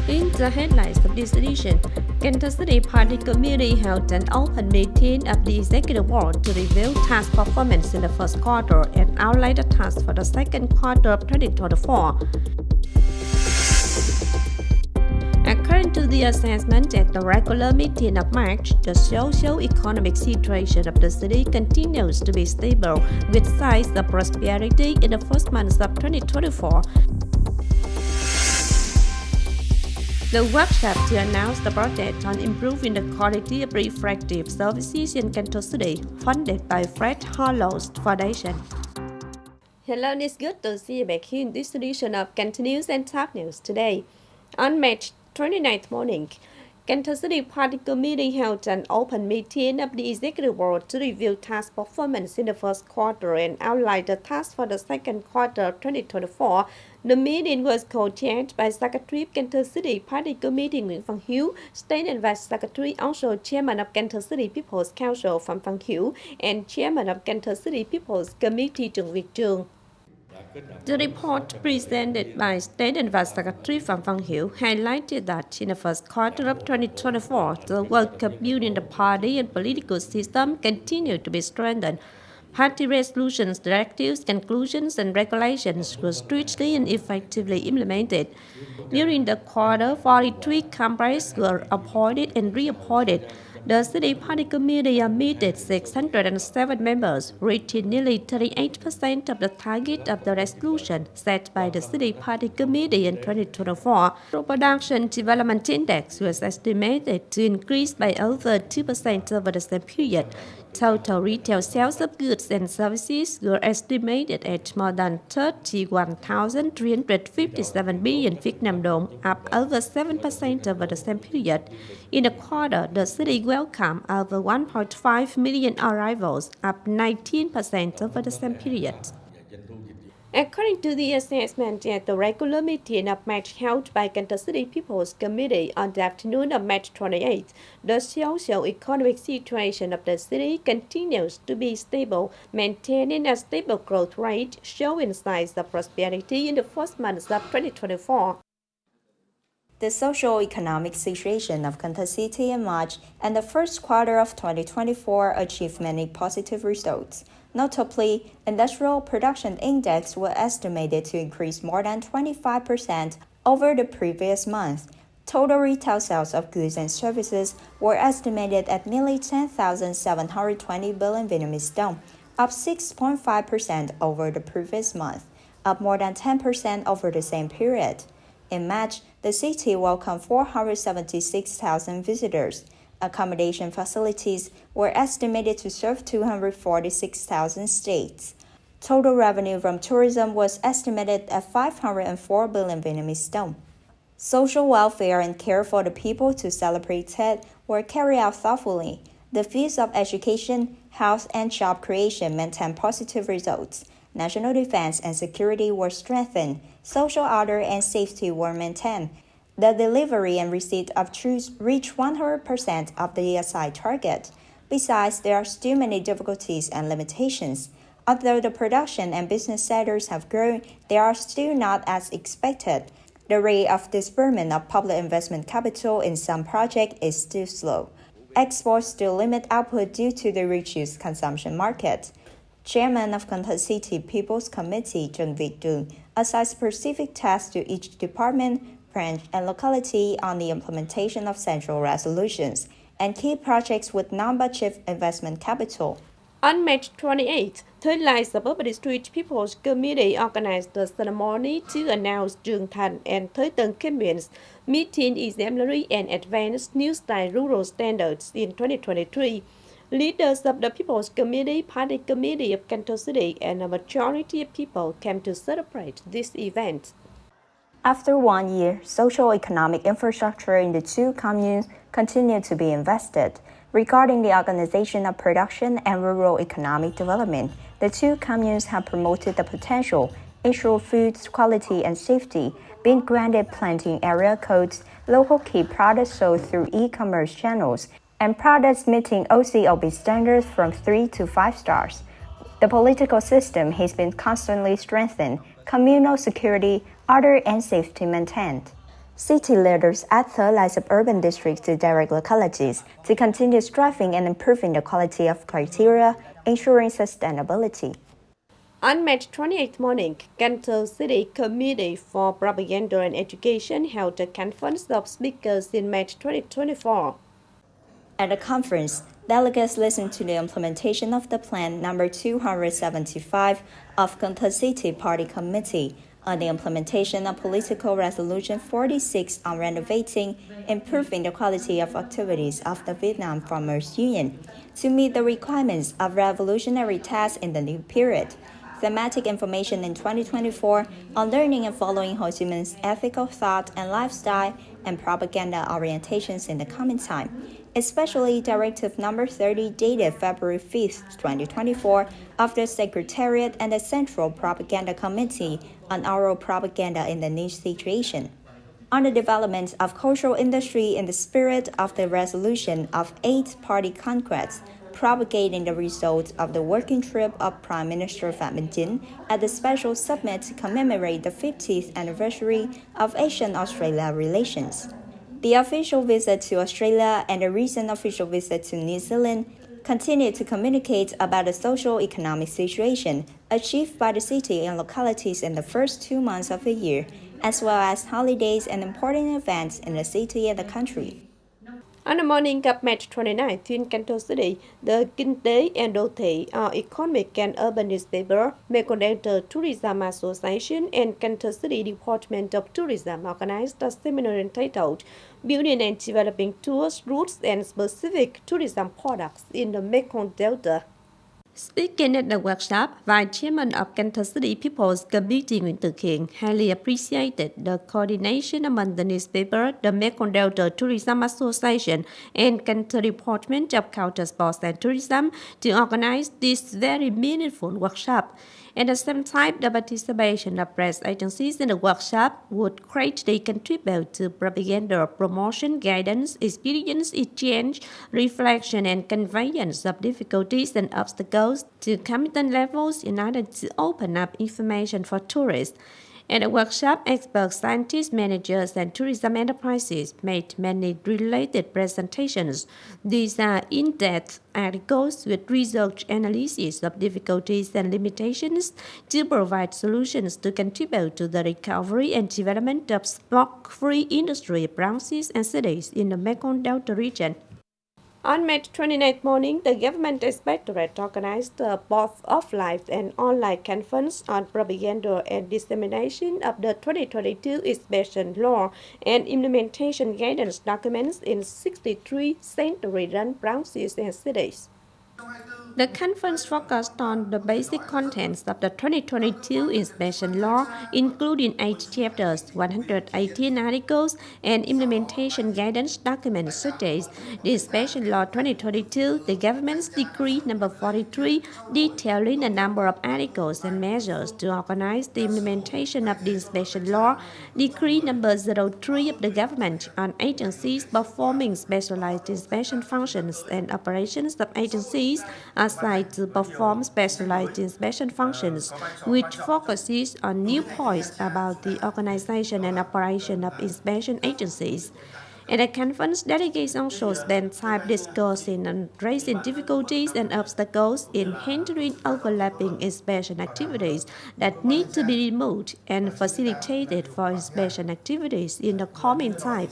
In the headlines of this edition, Cần Thơ City Party Committee held an open meeting of the Executive Board to review task performance in the first quarter and outline the task for the second quarter of 2024. According to the assessment at the regular meeting of March, the socio-economic situation of the city continues to be stable, with signs of prosperity in the first months of 2024. The workshop to announce the project on improving the quality of refractive services in Cần Thơ City, funded by Fred Hollow's Foundation. Hello, it's good to see you back here in this edition of Cần Thơ News and Top News today. On March 29th morning, Cần Thơ City Party Committee held an open meeting of the Executive Board to review task performance in the first quarter and outline the task for the second quarter of 2024. The meeting was co-chaired by Secretary of Cần Thơ City Party Committee Nguyễn Văn Hiếu, State and Vice Secretary, also Chairman of Cần Thơ City People's Council Phạm Văn Hiếu, and Chairman of Cần Thơ City People's Committee Trần Việt Trường. The report presented by State and Vice Secretary Phạm Văn Hiếu highlighted that in the first quarter of 2024, the work of building the party and political system continued to be strengthened. Party resolutions, directives, conclusions, and regulations were strictly and effectively implemented. During the quarter, 43 committees were appointed and reappointed. The City Party Committee admitted 607 members, reaching nearly 38% of the target of the resolution set by the City Party Committee in 2024. The Production Development Index was estimated to increase by over 2% over the same period. Total retail sales of goods and services were estimated at more than 31,357 billion Vietnam dong, up over 7% over the same period. In the quarter, the city welcomed over 1.5 million arrivals, up 19% over the same period. According to the assessment at the regular meeting of March held by Cần Thơ City People's Committee on the afternoon of March 28th, the socio-economic situation of the city continues to be stable, maintaining a stable growth rate, showing signs of prosperity in the first months of 2024. The socio-economic situation of Cần Thơ City in March and the first quarter of 2024 achieved many positive results. Notably, industrial production index was estimated to increase more than 25% over the previous month. Total retail sales of goods and services were estimated at nearly 10,720 billion Vietnamese dong, up 6.5% over the previous month, up more than 10% over the same period. In March, the city welcomed 476,000 visitors. Accommodation facilities were estimated to serve 246,000 stays. Total revenue from tourism was estimated at 504 billion Vietnamese dong. Social welfare and care for the people to celebrate Tet were carried out thoughtfully. The fields of education, health, and job creation maintained positive results. National defense and security were strengthened. Social order and safety were maintained. The delivery and receipt of troops reached 100% of the assigned target. Besides, there are still many difficulties and limitations. Although the production and business sectors have grown, they are still not as expected. The rate of disbursement of public investment capital in some projects is still slow. Exports still limit output due to the reduced consumption market. Chairman of Cần Thơ City People's Committee Trần Việt Trường assigned specific tasks to each department, branch, and locality on the implementation of central resolutions and key projects with non-budget investment capital. On March 28th, Third Line Suburban District People's Committee organized the ceremony to announce Thành and Thời campaigns, meeting exemplary and advanced new style rural standards in 2023. Leaders of the People's Committee, Party Committee of Cần Thơ City, and a majority of people came to celebrate this event. After 1 year, socio-economic infrastructure in the two communes continued to be invested. Regarding the organization of production and rural economic development, the two communes have promoted the potential, ensured food quality and safety, been granted planting area codes, local key products sold through e-commerce channels, and products meeting OCOB standards from 3 to 5 stars. The political system has been constantly strengthened, communal security, order and safety maintained. City leaders at third line suburban districts to direct localities to continue striving and improving the quality of criteria, ensuring sustainability. On March 28th morning, Cần Thơ City Committee for Propaganda and Education held a conference of speakers in March 2024. At the conference, delegates listened to the implementation of the Plan number 275 of Cần Thơ City Party Committee on the implementation of Political Resolution 46 on renovating, improving the quality of activities of the Vietnam Farmers Union to meet the requirements of revolutionary tasks in the new period. Thematic information in 2024 on learning and following Ho Chi Minh's ethical thought and lifestyle and propaganda orientations in the coming time, especially Directive Number 30 dated February 5, 2024 of the Secretariat and the Central Propaganda Committee on oral propaganda in the niche situation. On the development of cultural industry in the spirit of the resolution of 8 party conquests, propagating the results of the working trip of Prime Minister Phạm Minh Chính at the special summit to commemorate the 50th anniversary of Asian-Australia relations. The official visit to Australia and the recent official visit to New Zealand continue to communicate about the socio-economic situation achieved by the city and localities in the first 2 months of the year, as well as holidays and important events in the city and the country. On the morning of March 29th in Cần Thơ City, the Kinh tế and Đô thị, or Economic and Urban newspaper, Mekong Tourism Association and Cần Thơ City Department of Tourism organized a seminar entitled Building and Developing Tours, Routes and Specific Tourism Products in the Mekong Delta. Speaking at the workshop, Vice Chairman of Cần Thơ City People's Committee Nguyễn Thực Hiện highly appreciated the coordination among the newspaper, the Mekong Delta Tourism Association, and Cần Thơ Department of Culture, Sports and Tourism to organize this very meaningful workshop. At the same time, the participation of press agencies in the workshop would greatly contribute to propaganda, promotion, guidance, experience exchange, reflection, and conveyance of difficulties and obstacles to competent levels in order to open up information for tourists. At the workshop, experts, scientists, managers, and tourism enterprises made many related presentations. These are in-depth articles with research analysis of difficulties and limitations to provide solutions to contribute to the recovery and development of smoke-free industry branches and cities in the Mekong Delta region. On March 29th morning, the Government Inspectorate organized both offline and online conference on propaganda and dissemination of the 2022 inspection law and implementation guidance documents in 63 century-run branches and cities. The conference focused on the basic contents of the 2022 inspection law, including 8 chapters, 118 articles, and implementation guidance documents such as the Inspection Law 2022, the Government's Decree Number 43, detailing the number of articles and measures to organize the implementation of the inspection law, Decree Number 03 of the Government on agencies performing specialized inspection functions and operations of agencies assigned to perform specialized inspection functions, which focuses on new points about the organization and operation of inspection agencies. At the conference, delegates also spent time discussing and raising difficulties and obstacles in handling overlapping inspection activities that need to be removed and facilitated for inspection activities in the coming time.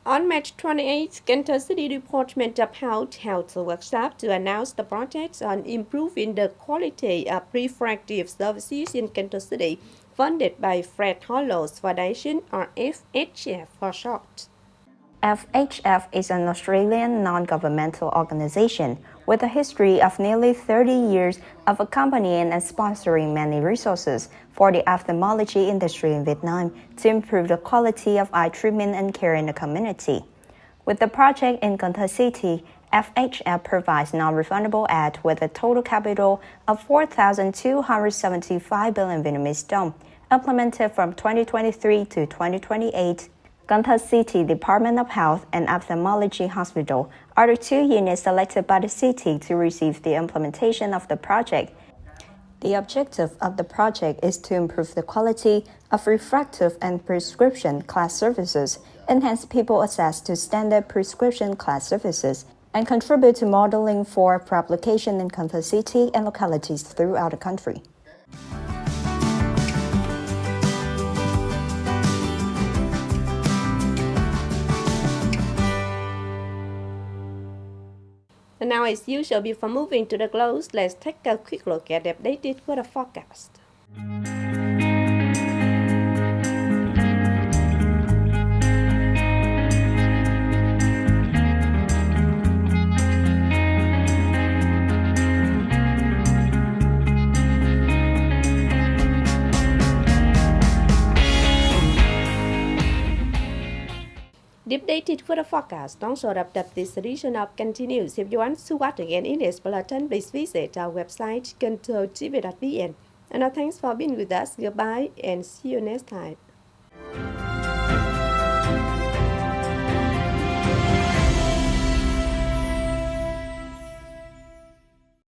On March 28th, Cần Thơ City Department of Health held a workshop to announce the projects on improving the quality of refractive services in Cần Thơ City, funded by Fred Hollows Foundation, or FHF for short. FHF is an Australian non-governmental organization with a history of nearly 30 years of accompanying and sponsoring many resources for the ophthalmology industry in Vietnam to improve the quality of eye treatment and care in the community. With the project in Cần Thơ City, FHF provides non-refundable aid with a total capital of 4,275 billion Vietnamese dong, implemented from 2023 to 2028. Cần Thơ City Department of Health and Ophthalmology Hospital are the 2 units selected by the city to receive the implementation of the project. The objective of the project is to improve the quality of refractive and prescription class services, enhance people access to standard prescription class services, and contribute to modeling for application in Cần Thơ City and localities throughout the country. And now, as usual, before moving to the close, let's take a quick look at the updated weather forecast. The updated weather forecast also wrapped up this edition of Continues. If you want to watch again in its bulletin, please visit our website, thtpct. And now thanks for being with us. Goodbye and see you next time.